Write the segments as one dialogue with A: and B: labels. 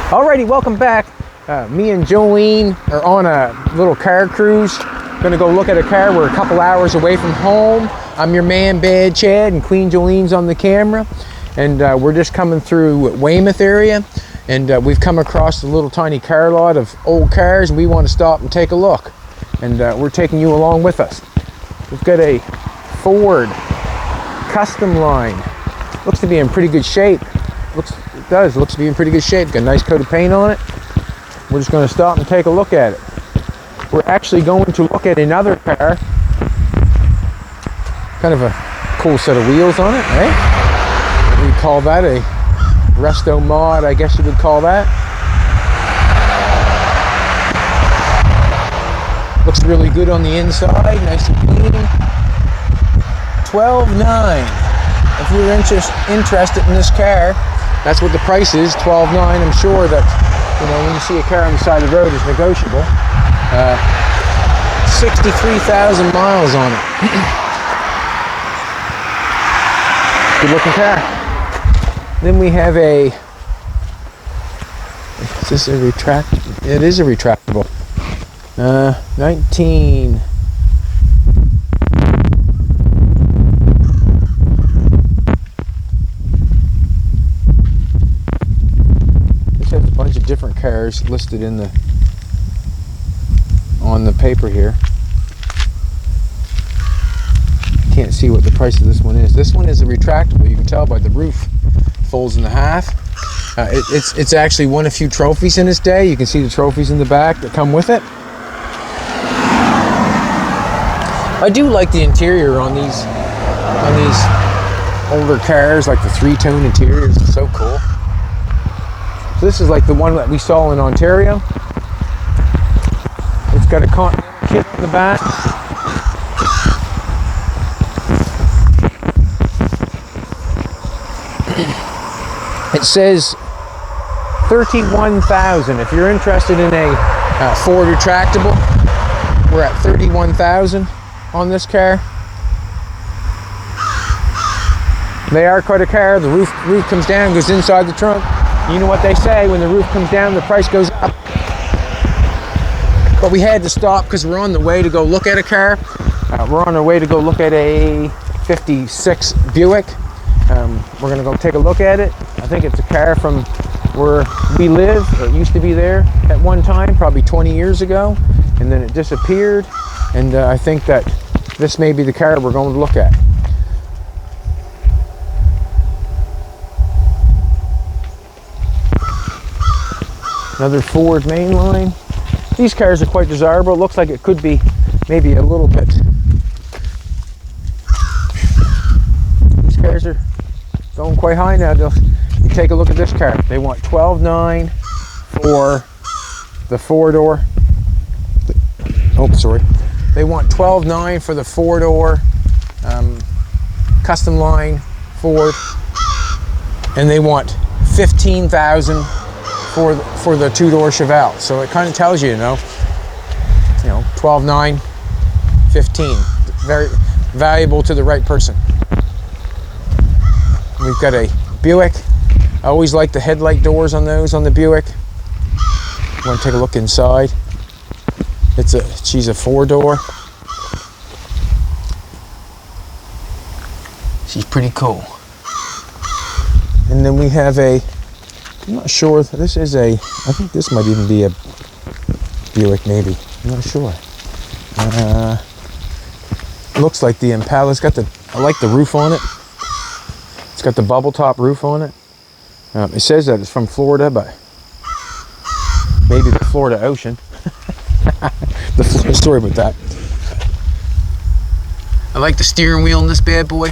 A: Alrighty, welcome back. Me and Jolene are on a little car cruise. Gonna go look at a car. We're a couple hours away from home. I'm your man, Bad Chad, and Queen Jolene's on the camera. And we're just coming through Weymouth area. And we've come across a little tiny car lot of old cars, and we want to stop and take a look. And we're taking you along with us. We've got a Ford Custom Line. Looks to be in pretty good shape. Looks to be in pretty good shape. Got a nice coat of paint on it. We're just going to stop and take a look at it. We're actually going to look at another car. Kind of a cool set of wheels on it, right? We'd call that a resto mod, I guess you would call that. Looks really good on the inside, nice and clean. $12,900. If you're interested in this car, that's what the price is, $12,900. I'm sure that, you know, when you see a car on the side of the road, it's negotiable. 63,000 miles on it. Good looking car. Then we have a, is this a retractable? It is a retractable. 19. This has a bunch of different cars listed in the on the paper here. Can't see what the price of this one is. This one is a retractable. You can tell by the roof. Folds in half. It's actually won a few trophies in its day. You can see the trophies in the back that come with it. I do like the interior on these older cars, like the three-tone interiors. It's so cool. So this is like the one that we saw in Ontario. It's got a Continental kit in the back. It says $31,000. If you're interested in a Ford retractable, we're at $31,000 on this car. They are quite a car. The roof comes down, goes inside the trunk. You know what they say, when the roof comes down, the price goes up. But we had to stop because we're on the way to go look at a car. We're on our way to go look at a 56 Buick. We're going to go take a look at it. I think it's a car from where we live. It used to be there at one time, probably 20 years ago, and then it disappeared. And I think that this may be the car we're going to look at. Another Ford mainline. These cars are quite desirable. It looks like it could be maybe a little bit. These cars are going quite high now. You take a look at this car. They want $12,900 for the four-door. Oh, sorry. They want $12,900 for the four-door Custom Line Ford, and they want $15,000 for the two-door Chevelle. So it kind of tells you, you know, $12,900, $15,000. Very valuable to the right person. We've got a Buick. I always like the headlight doors on those on the Buick. You want to take a look inside. She's a four-door. She's pretty cool. And then we have a, I'm not sure, this is a, I think this might even be a Buick maybe. I'm not sure. Looks like the Impala. It's got the, I like the roof on it. It's got the bubble top roof on it. It says that it's from Florida, but maybe the Florida Ocean. The story about that. I like the steering wheel in this bad boy.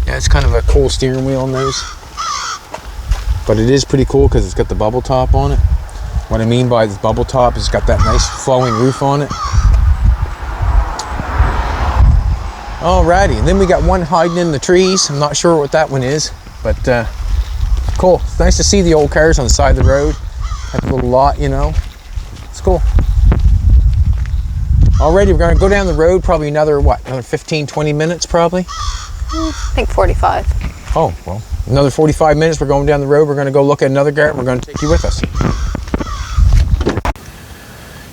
A: Yeah, it's kind of a cool steering wheel on those. But it is pretty cool because it's got the bubble top on it. What I mean by this bubble top is it's got that nice flowing roof on it. Alrighty, and then we got one hiding in the trees. I'm not sure what that one is, but cool. It's nice to see the old cars on the side of the road. That little lot, you know. It's cool. Alrighty, we're going to go down the road probably another 15, 20 minutes probably?
B: I think 45.
A: Oh, well, Another 45 minutes, we're going down the road. We're going to go look at another car. We're going to take you with us.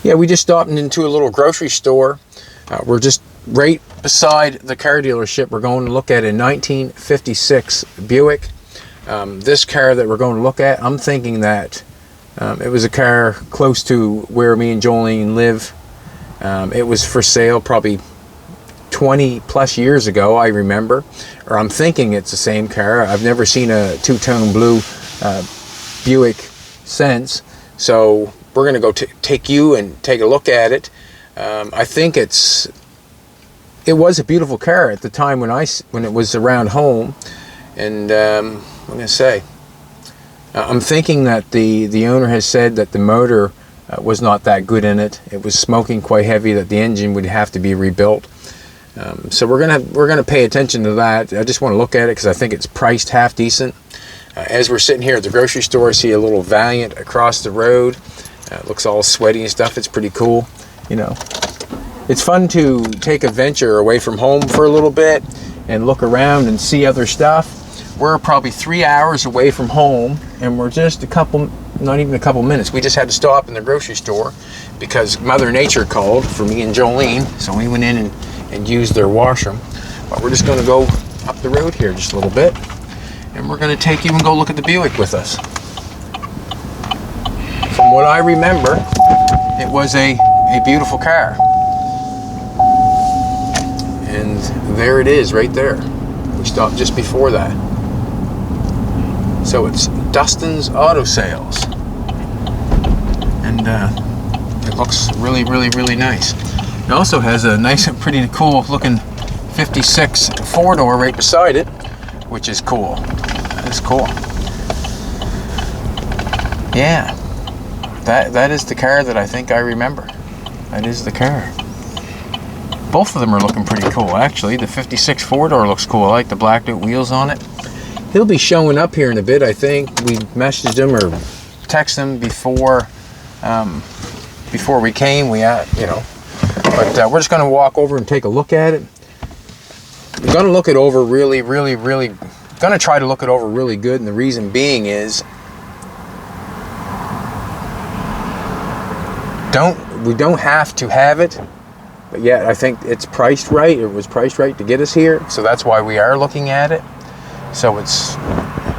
A: Yeah, we just stopped into a little grocery store. We're just right beside the car dealership. We're going to look at a 1956 Buick. This car that we're going to look at, I'm thinking that it was a car close to where me and Jolene live. It was for sale probably 20 plus years ago, I remember. Or I'm thinking it's the same car. I've never seen a two-tone blue Buick since. So we're going to go take you and take a look at it. I think it was a beautiful car at the time when it was around home. And I'm going to say, I'm thinking that the owner has said that the motor was not that good in it. It was smoking quite heavy, that the engine would have to be rebuilt. So we're gonna pay attention to that. I just want to look at it because I think it's priced half decent. As we're sitting here at the grocery store, I see a little Valiant across the road. It looks all sweaty and stuff. It's pretty cool. You know, it's fun to take a venture away from home for a little bit and look around and see other stuff. We're probably 3 hours away from home, and we're just not even a couple minutes. We just had to stop in the grocery store because Mother Nature called for me and Jolene, so we went in and used their washroom. But we're just going to go up the road here just a little bit, and we're going to take you and go look at the Buick with us. From what I remember, it was a beautiful car. And there it is right there. We stopped just before that. So it's Dustin's Auto Sales. And it looks really, really, really nice. It also has a nice and pretty cool looking 56 four-door right beside it, which is cool. That is cool. Yeah, that is the car that I think I remember. That is the car. Both of them are looking pretty cool, actually. The 56 four-door looks cool. I like the blacked out wheels on it. He'll be showing up here in a bit, I think. We messaged him or texted him before we came. But we're just going to walk over and take a look at it. We're going to look it over really, really, really. Going to try to look it over really good, and the reason being is we don't have to have it. But yeah, I think it's priced right. It was priced right to get us here, so that's why we are looking at it. So it's,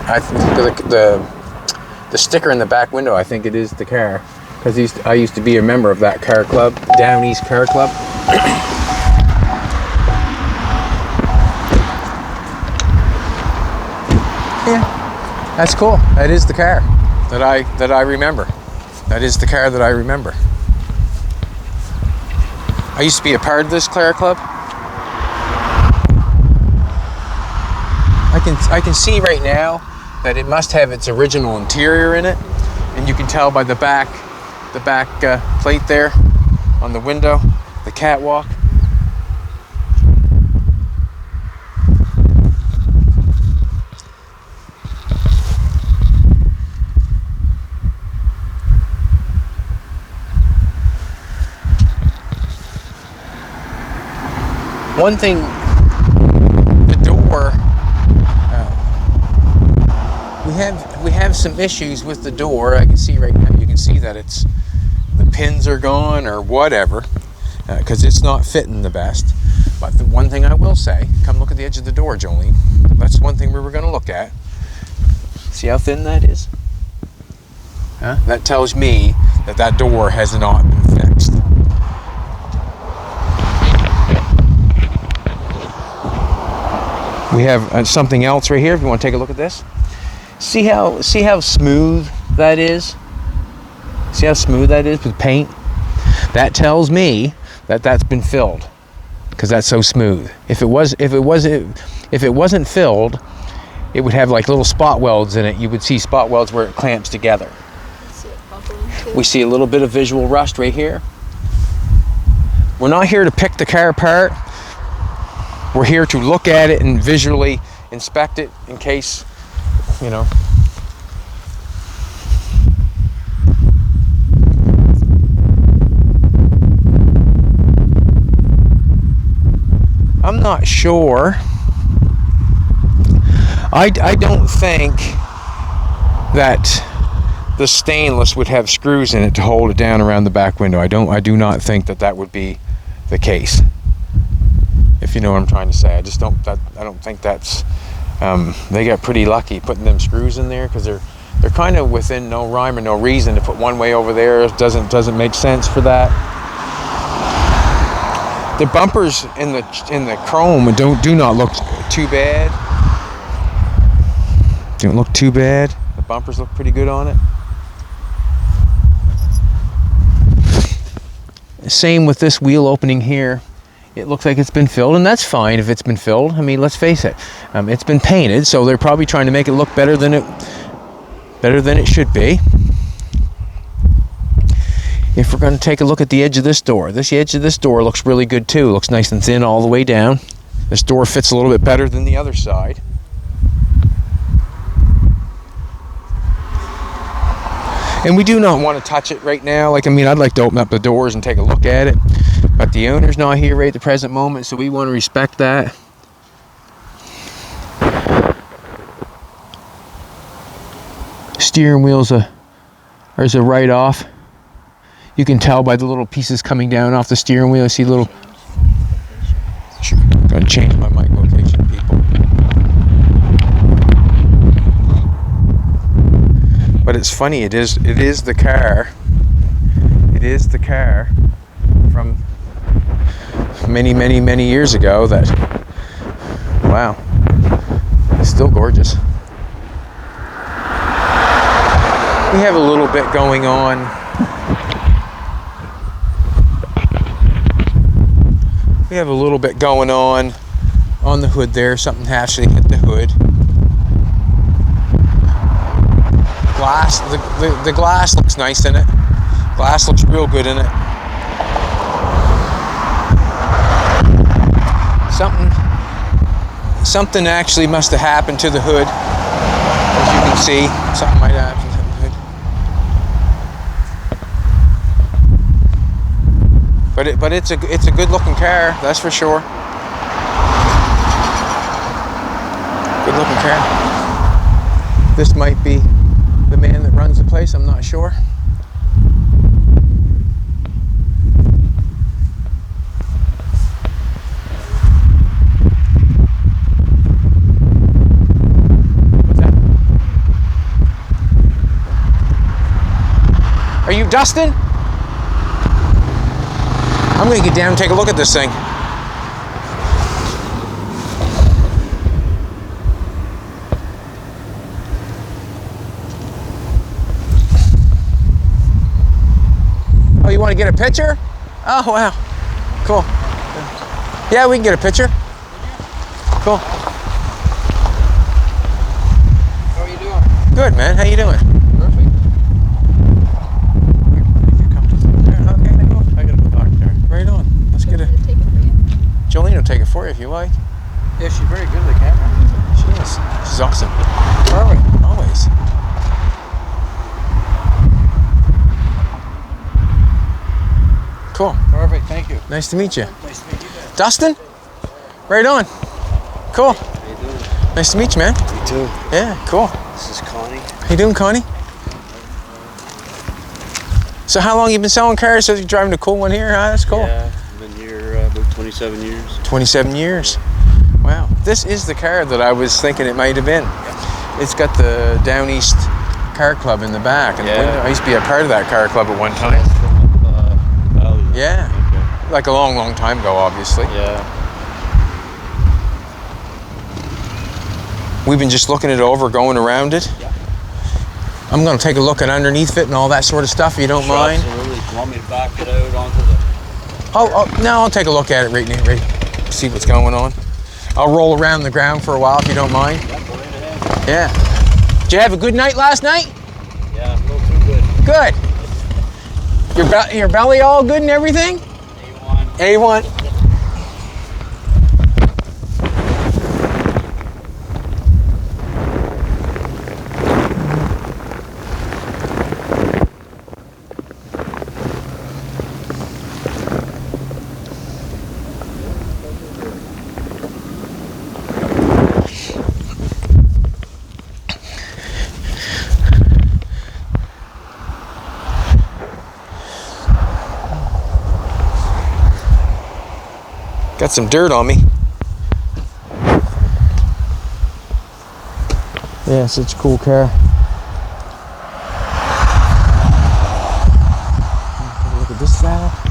A: I think the sticker in the back window, I think it is the car, because I used to be a member of that car club, Down East Car Club. Yeah, that's cool. That is the car that I remember. That is the car that I remember. I used to be a part of this car club. I can see right now that it must have its original interior in it, and you can tell by the back plate there on the window, the catwalk. One thing, the door. We have some issues with the door. I can see right now. You can see that the pins are gone or whatever, because it's not fitting the best. But the one thing I will say, come look at the edge of the door, Jolene. That's one thing we were going to look at. See how thin that is? Huh? That tells me that door has not been fixed. We have something else right here. If you want to take a look at this, see how smooth that is. See how smooth that is with paint. That tells me that that's been filled, because that's so smooth. If it wasn't filled, it would have like little spot welds in it. You would see spot welds where it clamps together. We see a little bit of visual rust right here. We're not here to pick the car apart. We're here to look at it and visually inspect it in case, you know. I'm not sure. I don't think that the stainless would have screws in it to hold it down around the back window. I do not think that would be the case. If you know what I'm trying to say. I don't think that's they got pretty lucky putting them screws in there, because they're kind of within no rhyme or no reason to put one way over there. It doesn't make sense for that. The bumpers in the chrome do not look too bad. Don't look too bad. The bumpers look pretty good on it. Same with this wheel opening here. It looks like it's been filled, and that's fine if it's been filled. I mean, let's face it, it's been painted, so they're probably trying to make it look better than it should be. If we're going to take a look at the edge of this door, edge of this door looks really good too. It looks nice and thin all the way down. This door fits a little bit better than the other side. And we do not want to touch it right now. Like, I mean, I'd like to open up the doors and take a look at it, but the owner's not here right at the present moment, so we want to respect that. Steering wheel's there's a write-off. You can tell by the little pieces coming down off the steering wheel. I see little. Sure, I'm going to change my mic location, people. But it's funny. It is the car. It is the car from many years ago. That, wow, it's still gorgeous. We have a little bit going on. We have a little bit going on the hood there. Something actually hit the hood. Glass, the glass looks nice in it. Glass looks real good in it. Something actually must have happened to the hood. As you can see, something might have happened to the hood. But it's a good looking car, that's for sure. Good looking car. This might be the man that runs the place, I'm not sure. What's that? Are you dusting? I'm gonna get down and take a look at this thing. Oh, you want to get a picture? Oh, wow. Cool. Yeah, we can get a picture. Cool.
B: How are you doing?
A: Good, man. How you doing?
B: Perfect.
A: Okay, cool.
B: I gotta go back there.
A: Right on. Let's get a... Jolene will take it for you if you like.
B: Yeah, she's very good at the camera.
A: She is. She's awesome.
B: Perfect.
A: Always. Cool.
B: Perfect, thank you.
A: Nice to meet you.
B: Nice to meet you guys.
A: Dustin? Right on. Cool.
B: How you doing?
A: Nice to meet you, man.
B: You too.
A: Yeah, cool.
B: This is Connie.
A: How you doing, Connie? So how long you been selling cars? So you're driving a cool one here, huh? That's cool.
B: Yeah, I've been here about 27 years.
A: 27 years. Wow. This is the car that I was thinking it might have been. It's got the Down East Car Club in the back. And the window. I used to be a part of that car club at one time.
B: That's from Valley.
A: Yeah.
B: Okay.
A: Like a long time ago, obviously.
B: Yeah.
A: We've been just looking it over, going around it.
B: Yeah.
A: I'm going to take a look at underneath it and all that sort of stuff, if you don't mind.
B: Absolutely. You want me to back it out onto the...
A: Oh, no, I'll take a look at it right, see what's going on. I'll roll around the ground for a while, if you don't mind.
B: Yeah, go right ahead.
A: Yeah. Did you have a good night last night?
B: Yeah, a little too good.
A: Good. Your belly all good and everything?
B: A1.
A: A1. Got some dirt on me. Yeah, such a cool car. Look at this side.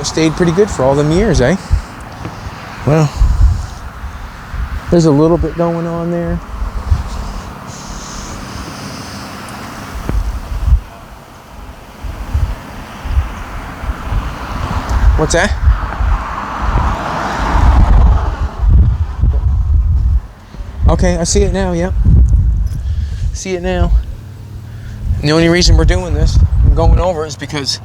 A: Stayed pretty good for all them years, eh? Well, there's a little bit going on there. What's that? Okay, I see it now, yep. See it now. And the only reason we're doing this, I'm going over, is because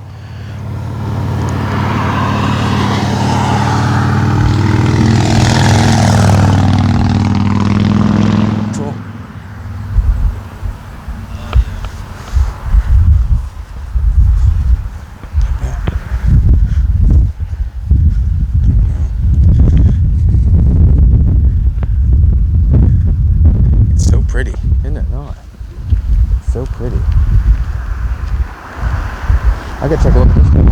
A: pretty, isn't it not? So pretty. I gotta take a look at this thing.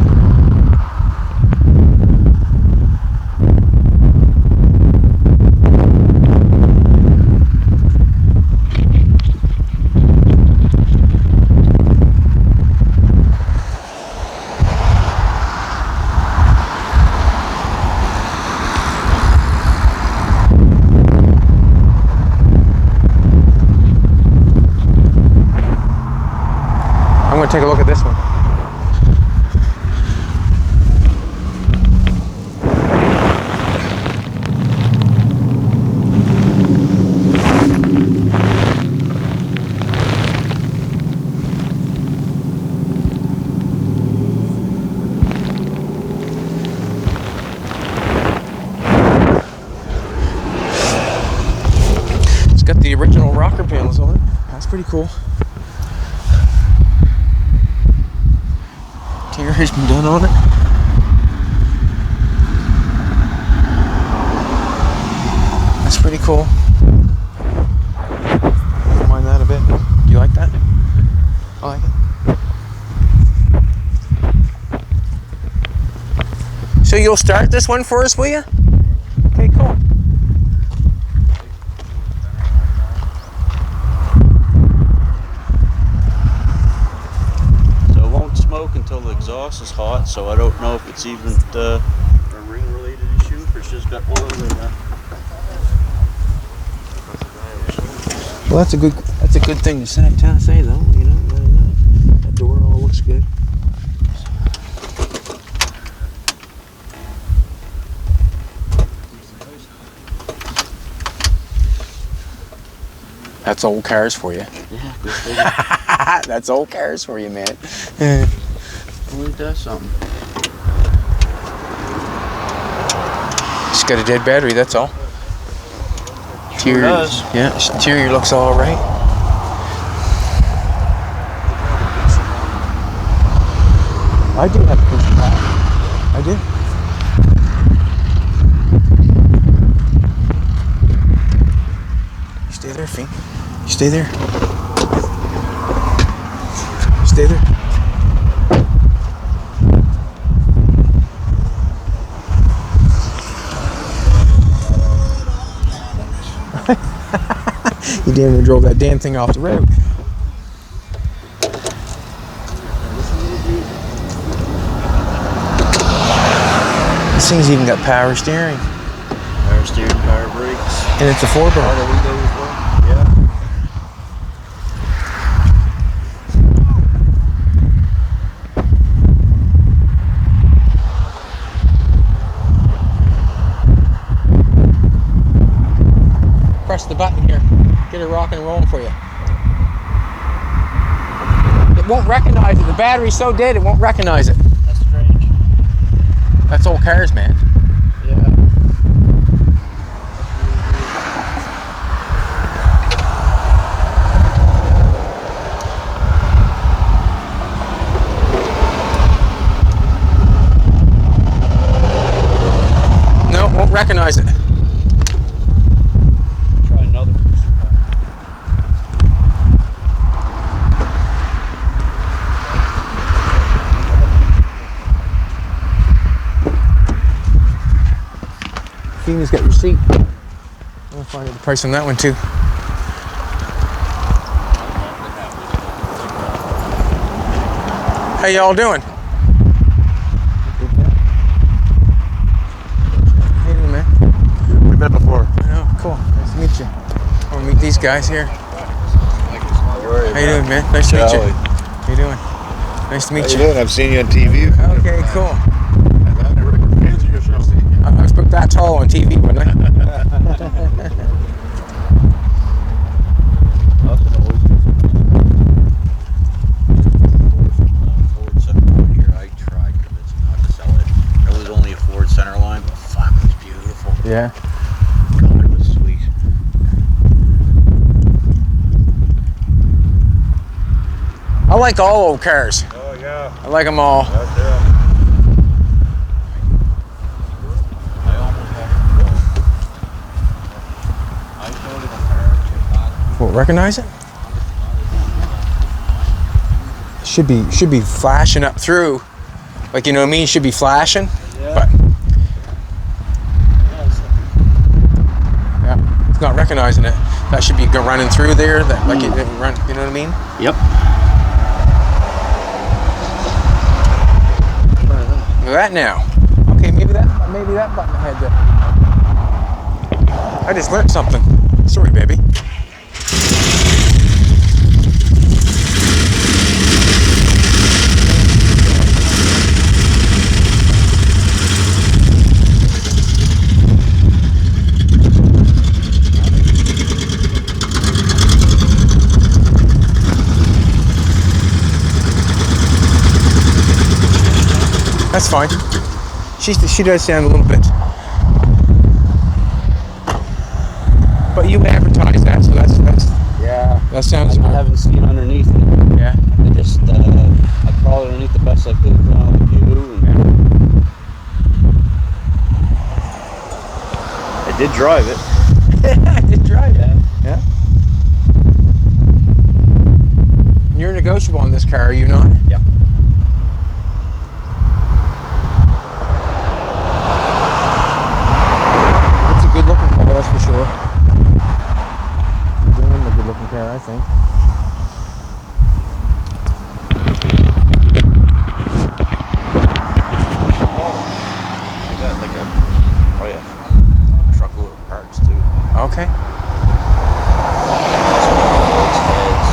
A: I'm going to take a look at this one. It's got the original rocker panels on it. That's pretty cool. Interior's been done on it. That's pretty cool. Don't mind that a bit. Do you like that? I like it. So you'll start this one for us, will you? Okay, cool.
B: Until the exhaust is hot, so I don't know if it's even a ring related issue, if it's just got oil in there.
A: Well, that's a good thing to say though, you know, that door all looks good. That's old cars for you.
B: Yeah, good thing.
A: That's old cars for you, man.
B: Always does something.
A: Just got a dead battery, that's all.
B: Sure does.
A: Yeah, interior looks all right. I do have a piece of that. I do. You stay there, Fink. You stay there. Stay there. You damn near drove that damn thing off the road. This thing's even got power steering.
B: Power steering, power brakes.
A: And it's a 4-door.
B: Auto window as well. Yeah.
A: Press the button here. Get it rocking and rolling for you. It won't recognize it. The battery's so dead it won't recognize it.
B: That's strange.
A: That's old cars, man.
B: Yeah.
A: recognize it.
B: Try another.
A: Tina's got your seat. I'll find out the price on that one too. How y'all doing? How you doing, man?
C: We met before.
A: Oh, cool. Nice to meet you. I'll meet these guys here. How you doing, man? Nice to meet you. How you doing? Nice to meet
C: How
A: you.
C: you doing? I've seen you on TV.
A: Okay, cool.
C: I've never heard of your show.
A: I was about that tall on TV, wasn't I?
B: Ford Centerline here. I tried convincing not to sell it. It was only a Ford Centerline, but fuck, it was beautiful.
A: Yeah.
B: God, it was sweet.
A: I like all old cars.
C: Oh, yeah.
A: I like them all.
C: That's it.
B: I almost had to go. I showed it a car.
A: Well, recognize it? Should be flashing up through, like, you know what I mean? Should be flashing.
B: Yeah.
A: But yeah, it's not recognizing it. That should be running through there. That like it run. You know what I mean?
B: Yep.
A: Look at that now. Okay, maybe that button had to. I just learned something. Sorry, baby. That's fine. She does sound a little bit. But you advertise that, so that's
B: Yeah.
A: that sounds
B: I
A: good.
B: haven't seen underneath it.
A: Yeah.
B: I just I crawled underneath the best I could, kind of like you. And I did drive it.
A: I did drive it.
B: Yeah.
A: Yeah. You're negotiable on this car, are you not?
B: Yeah.
A: It's a good looking car, that's for sure. Damn, a good looking car, I think.
B: I got like a truckload of parts too.
A: Okay.
B: Heads,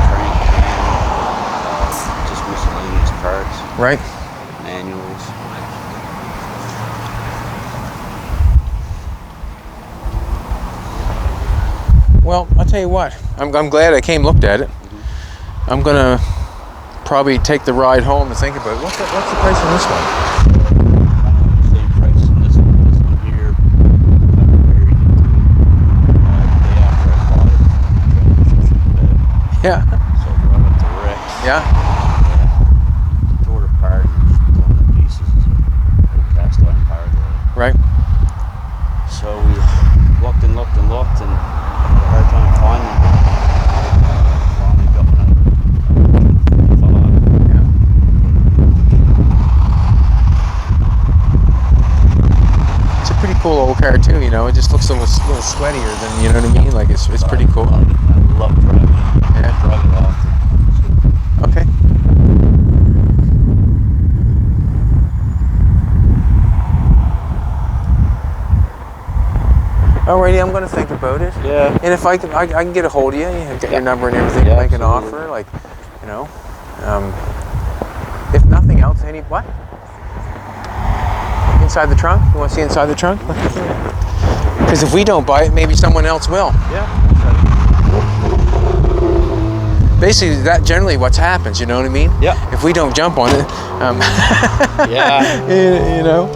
B: crank cam, just miscellaneous parts,
A: Right.
B: manuals.
A: Well, I'll tell you what. I'm glad I came looked at it. I'm gonna probably take the ride home and think about it. What's the price on this one?
B: Same price in this one here. I married into it the day after I bought it.
A: Yeah.
B: So I drove up to Rex.
A: Yeah.
B: Tore it apart and just blown to pieces. It's a old cast iron power door.
A: Right.
B: So we looked and looked and looked and had a hard time finding it. Finally got one out of
A: Yeah. It's a pretty cool old car too, you know. It just looks a little sweatier than, you know what I mean? Like it's pretty cool.
B: I love driving it.
A: Yeah.
B: I drive it often.
A: Okay. Alrighty, I'm gonna think about it.
B: Yeah.
A: And if I can get a hold of you, get your number and everything,
B: Yeah,
A: make an
B: absolutely.
A: offer, like, you know. If nothing else, what? Inside the trunk? You want to see inside the trunk? Because if we don't buy it, maybe someone else will.
B: Yeah.
A: Basically, that generally what happens. You know what I mean?
B: Yeah.
A: If we don't jump on it,
B: Yeah.
A: you know.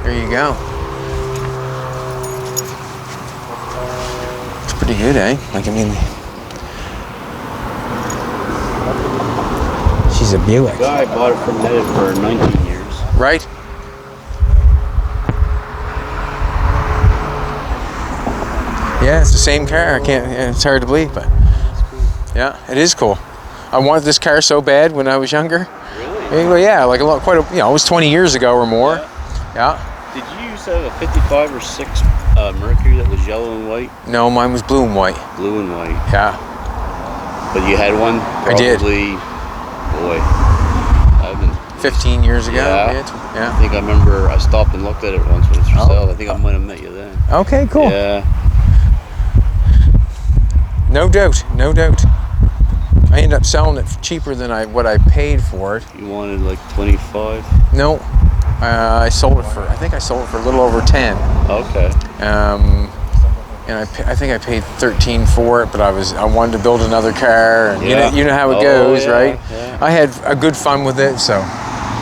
A: There you go. It's pretty good, eh? Like, I mean, she's a Buick.
B: Guy bought it from Ned for 19 years.
A: Right? Yeah, it's the same car. I can't. It's hard to believe, but yeah, it is cool. I wanted this car so bad when I was younger.
B: Really?
A: Yeah, like it was 20 years ago or more. Yeah.
B: Did you used to have a 55 or 6 Mercury that was yellow and white?
A: No, mine was blue and white.
B: Blue and white.
A: Yeah.
B: But you had one?
A: I did.
B: Boy, I've been
A: 15 years ago.
B: Yeah.
A: Yeah.
B: I think I remember I stopped and looked at it once when it was for sale. I think I might have met you then.
A: Okay, cool.
B: Yeah.
A: No doubt. I ended up selling it cheaper than what I paid for it.
B: You wanted like 25?
A: No, I sold it for a little over 10.
B: Okay.
A: And I think I paid 13 for it, but I wanted to build another car, and you know how it goes,
B: yeah,
A: right?
B: Yeah.
A: I had a good fun with it. So,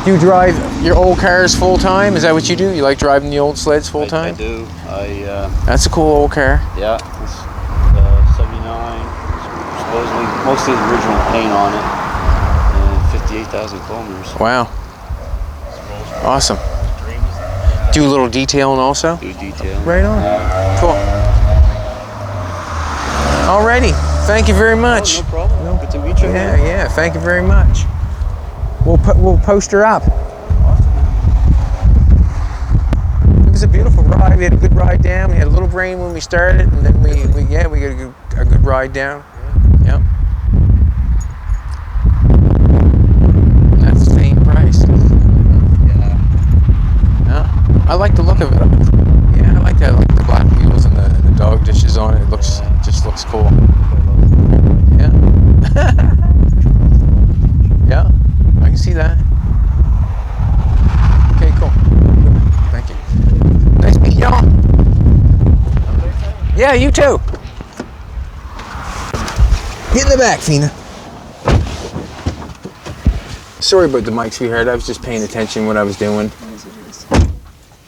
A: do you drive your old cars full time? Is that what you do? You like driving the old sleds full time?
B: I do.
A: That's a cool old car.
B: Yeah. It's 79. Supposedly, mostly the original paint on it, and 58,000 kilometers.
A: Wow. Awesome. Do a little detailing also?
B: Do detail.
A: Right on. Cool. Alrighty. Thank you very much.
B: Oh, no problem. Good to meet you.
A: Yeah. Thank you very much. We'll post her up. It was a beautiful ride. We had a good ride down. We had a little rain when we started, and then we got a good ride down. Yep. That's the same price. Yeah. I like the look of it. Yeah, I like that. I like the black wheels and the dog dishes on it. It just looks cool. Yeah. Yeah, I can see that. Okay, cool. Thank you. Nice meeting y'all. Yeah, you too. Get in the back, Fina. Sorry about the mic, sweetheart. I was just paying attention to what I was doing.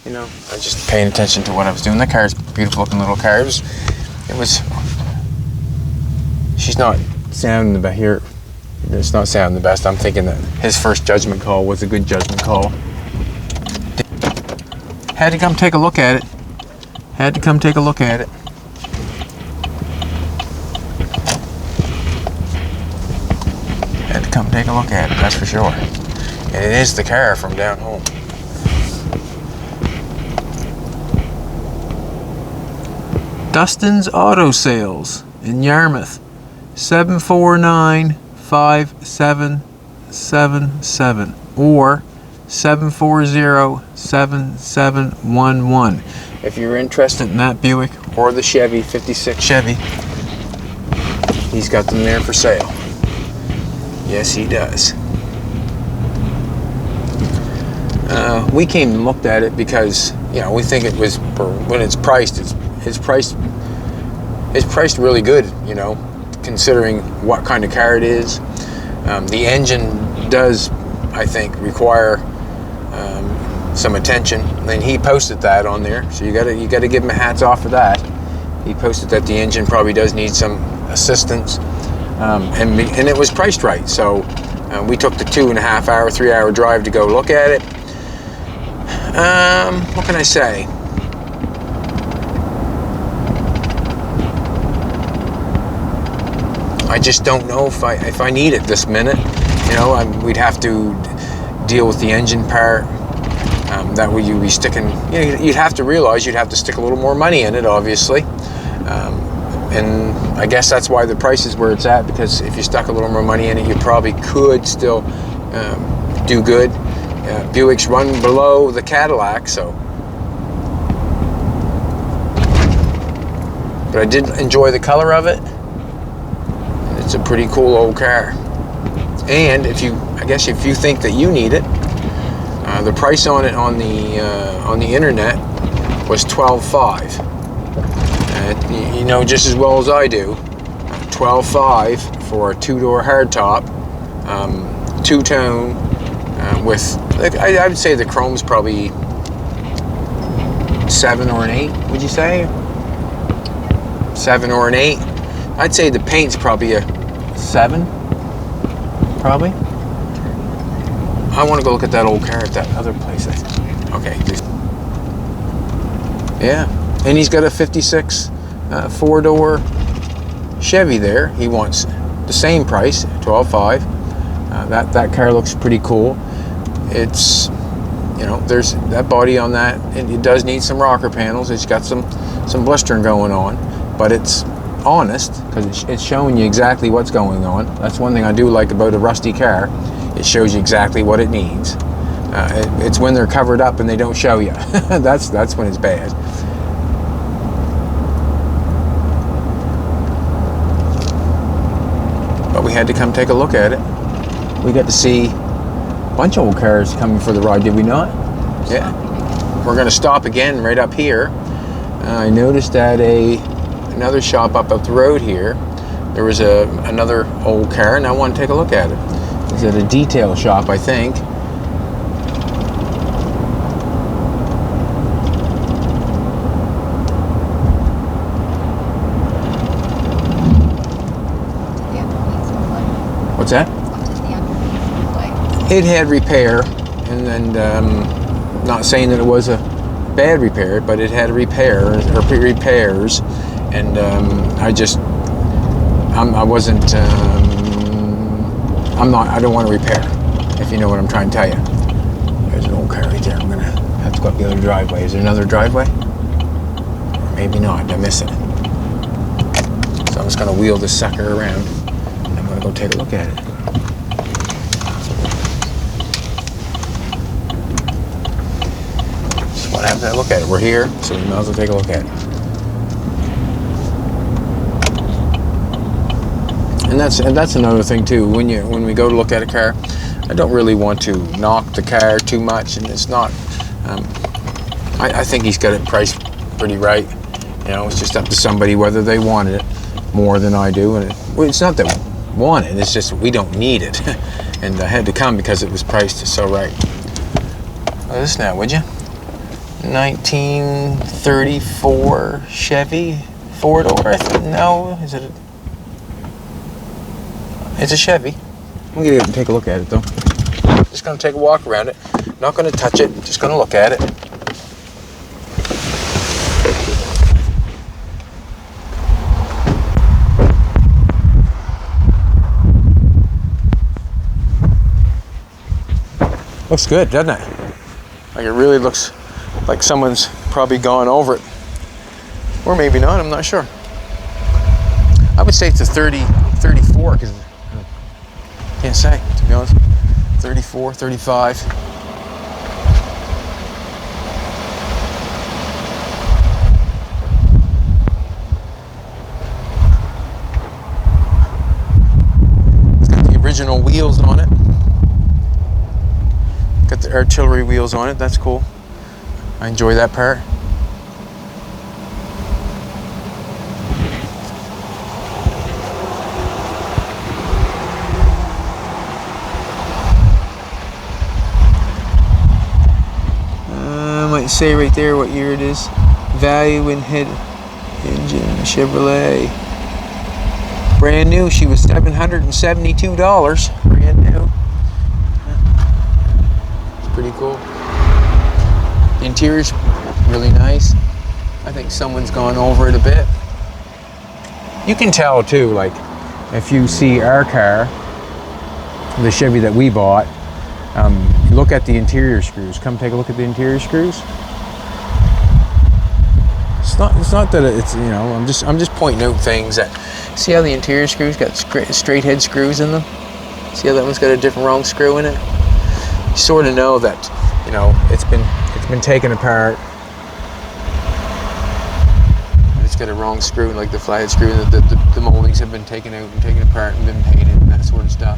A: You know, I was just paying attention to what I was doing. That car is a beautiful looking little car. She's not sounding the best here. It's not sounding the best. I'm thinking that his first judgment call was a good judgment call. Had to come take a look at it. Had to come take a look at it. Had to come take a look at it, that's for sure. And it is the car from down home. Dustin's Auto Sales in Yarmouth. 749-5777 or 740-7711. If you're interested in that Buick or the Chevy, 56 Chevy, he's got them there for sale. Yes, he does. We came and looked at it because, you know, we think it was, when it's priced, it's priced really good, you know, considering what kind of car it is. The engine does, I think, require some attention, and he posted that on there, so you gotta give him a hats off for that. He posted that the engine probably does need some assistance, and it was priced right. So we took the 2.5 hour, 3 hour drive to go look at it. What can I say? I just don't know if I need it this minute. You know, we'd have to deal with the engine part. That way you'd be sticking, you know, you'd have to realize you'd have to stick a little more money in it, obviously. And I guess that's why the price is where it's at, because if you stuck a little more money in it, you probably could still do good. Buicks run below the Cadillac, so. But I did enjoy the color of it. It's a pretty cool old car. And if you think that you need it, the price on it on the internet was $12,500. You know just as well as I do, $12,500 for a 2-door hardtop, two-tone, with, I would say the chrome's probably 7 or an 8. Would you say 7 or an 8? I'd say the paint's probably a 7, probably. I want to go look at that old car at that other place. Okay. Yeah, and he's got a 56 four-door Chevy there. He wants the same price, $12,500. That car looks pretty cool. It's, you know, there's that body on that. It does need some rocker panels. It's got some blistering going on, but it's honest because it's showing you exactly what's going on. That's one thing I do like about a rusty car. It shows you exactly what it needs. It's when they're covered up and they don't show you. that's when it's bad. But we had to come take a look at it. We got to see a bunch of old cars coming for the ride, did we not? Yeah. We're going to stop again right up here. I noticed at another shop up the road here, there was another old car, and I want to take a look at it. It's at a detail shop, I think. What's that? It had repair, and not saying that it was a bad repair, but it had repairs, and I don't want to repair, if you know what I'm trying to tell you. There's an old car right there. I'm gonna have to go up the other driveway. Is there another driveway? Or maybe not. I miss it. So I'm just gonna wheel this sucker around. I'm gonna go take a look at it. Just want to have that look at it. We're here, so we might as well take a look at it. And that's another thing too. When we go to look at a car, I don't really want to knock the car too much, and it's not. I think he's got it priced pretty right. You know, it's just up to somebody whether they want it more than I do, and it's not that we want it. It's just we don't need it, and I had to come because it was priced so right. Listen now, would you? 1934 Chevy four-door. No, is it? It's a Chevy. I'm gonna get take a look at it though. Just gonna take a walk around it. Not gonna touch it. Just gonna look at it. Looks good, doesn't it? Like it really looks like someone's probably gone over it. Or maybe not, I'm not sure. I would say it's a 34 because I can't say, to be honest. 34, 35. It's got the original wheels on it. Got the artillery wheels on it, that's cool. I enjoy that part. I might say right there what year it is. Value in head engine, Chevrolet. Brand new, she was $772, brand new. Pretty cool. The interior's really nice. I think someone's gone over it a bit. You can tell too, like if you see our car, the Chevy that we bought, look at the interior screws. Come take a look at the interior screws. It's not that it's, you know, I'm just pointing out things that, see how the interior screws got straight head screws in them? See how that one's got a different wrong screw in it? You sort of know that, you know, it's been taken apart. And it's got a wrong screw, like the flathead screw, and the moldings have been taken out and taken apart and been painted and that sort of stuff.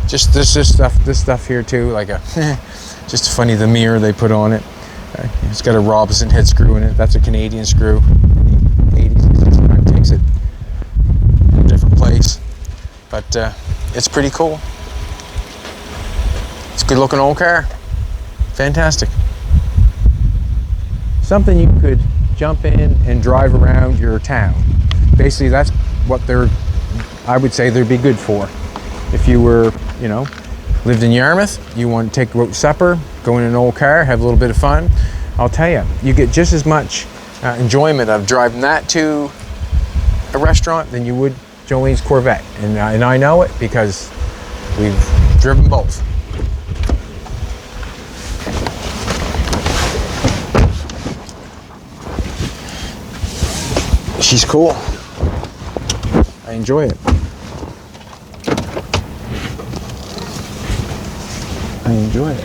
A: Just this stuff here too, like just funny, the mirror they put on it. It's got a Robinson head screw in it. That's a Canadian screw. In the 80s, it takes it to a different place. But it's pretty cool. It's a good looking old car. Fantastic. Something you could jump in and drive around your town. Basically, that's what they're I would say they'd be good for. If you were, you know, lived in Yarmouth, you want to take a road supper, go in an old car, have a little bit of fun, I'll tell you, you get just as much enjoyment of driving that to a restaurant than you would Jolene's Corvette. And I know it because we've driven both. She's cool. I enjoy it. I enjoy it.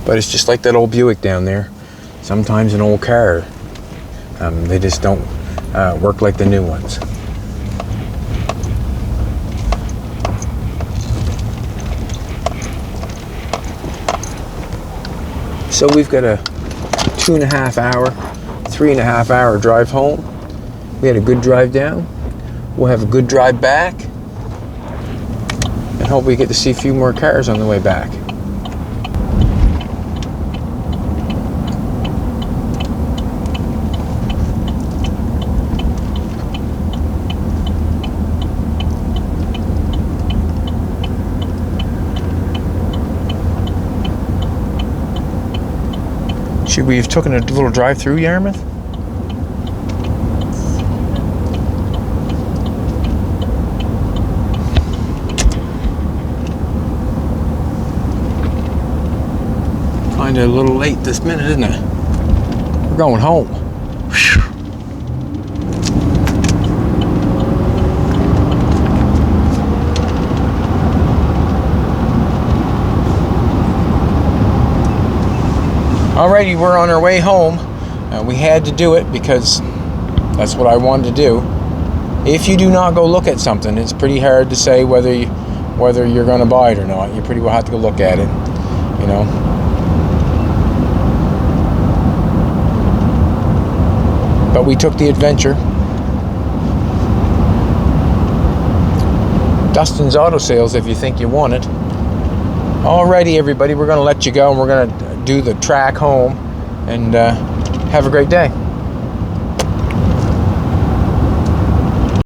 A: But it's just like that old Buick down there. Sometimes an old car, they just don't work like the new ones. So we've got a 2.5 hour, 3.5 hour drive home. We had a good drive down. We'll have a good drive back. And hope we get to see a few more cars on the way back. Should we have taken a little drive through Yarmouth? Kind of a little late this minute, isn't it? We're going home. Whew. Alrighty, we're on our way home. We had to do it because that's what I wanted to do. If you do not go look at something, it's pretty hard to say whether you're going to buy it or not. You pretty well have to go look at it, you know. But we took the adventure. Dustin's Auto Sales if you think you want it. Alrighty, everybody, we're going to let you go and we're going to do the track home, and have a great day.